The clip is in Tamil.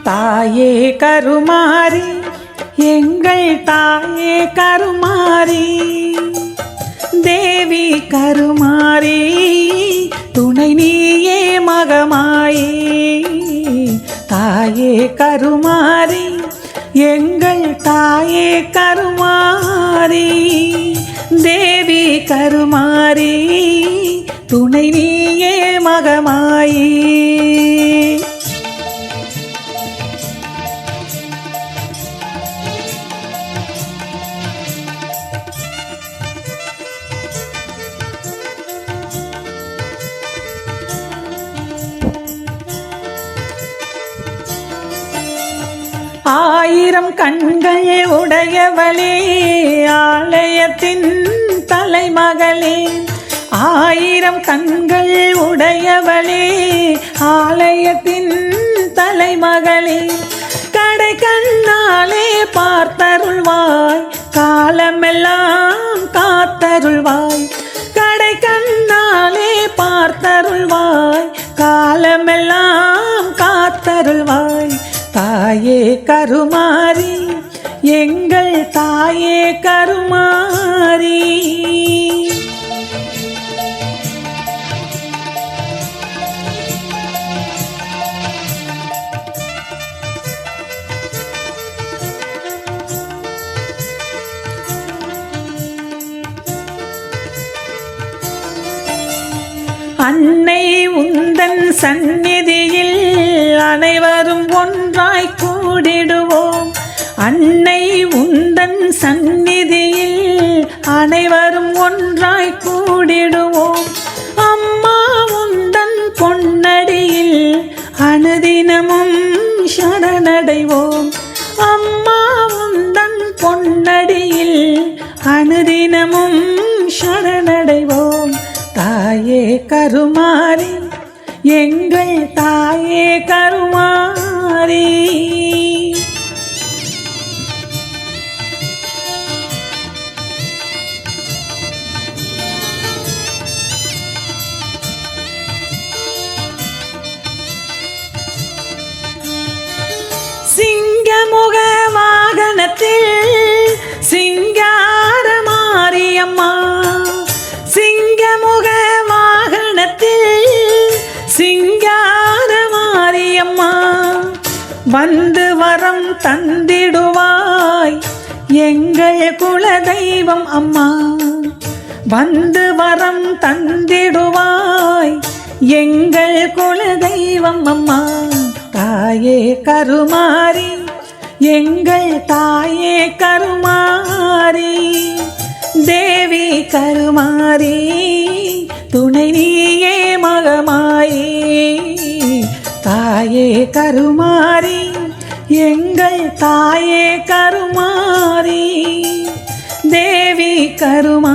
தாயே கருமாரி, எங்கள் தாயே கருமாரி, தேவி கருமாரி, துணை நீயே மகமாயே. தாயே கருமாரி, எங்கள் தாயே கருமாரி, தேவி கருமாரி, துணை நீயே மகமாயே. ஆயிரம் கண்கள் உடையவளே, ஆலயத்தின் தலைமகளே. ஆயிரம் கண்கள் உடையவளே, ஆலயத்தின் தலைமகளே. கடை கண்ணாலே பார்த்தருள்வாய், காலமெல்லாம் காத்தருள்வாய். கடை கண்ணாலே பார்த்தருள்வாய், காலமெல்லாம் காத்தருள்வாய். தாயே கருமாரி, எங்கள் தாயே கருமாரி. அன்னை உந்தன் சந்நிதியில் அனைவரும் ஒன்றாய் கூடிடுவோம். அன்னை உந்தன் சந்நிதியில் அனைவரும் ஒன்றாய் கூடிடுவோம். அம்மா உந்தன் பொன்னடியில் அனுதினமும் சரணடைவோம். அம்மா உந்தன் பொன்னடியில் அனுதினமும் சரணடைவோம். தாயே கருமாரி, எங்கள் தாயே கருமாரி. சிங்கமுக வாகனத்தில் சிங்கார மாரியம்மா, சிங்கமுக வாகனத்தில் சிங்கார மாரியம்மா. வந்து வரம் தந்திடுவாய், எங்கள் குலதெய்வம் அம்மா. வந்து வரம் தந்திடுவாய், எங்கள் குலதெய்வம் அம்மா. தாயே கருமாரி, எங்கள் தாயே கருமாரி, தேவி கருமாரி, துணை நீயே மகமாயே. தாயே கருமாரி, எங்கள் தாயே கருமாரி, தேவி கருமாரி.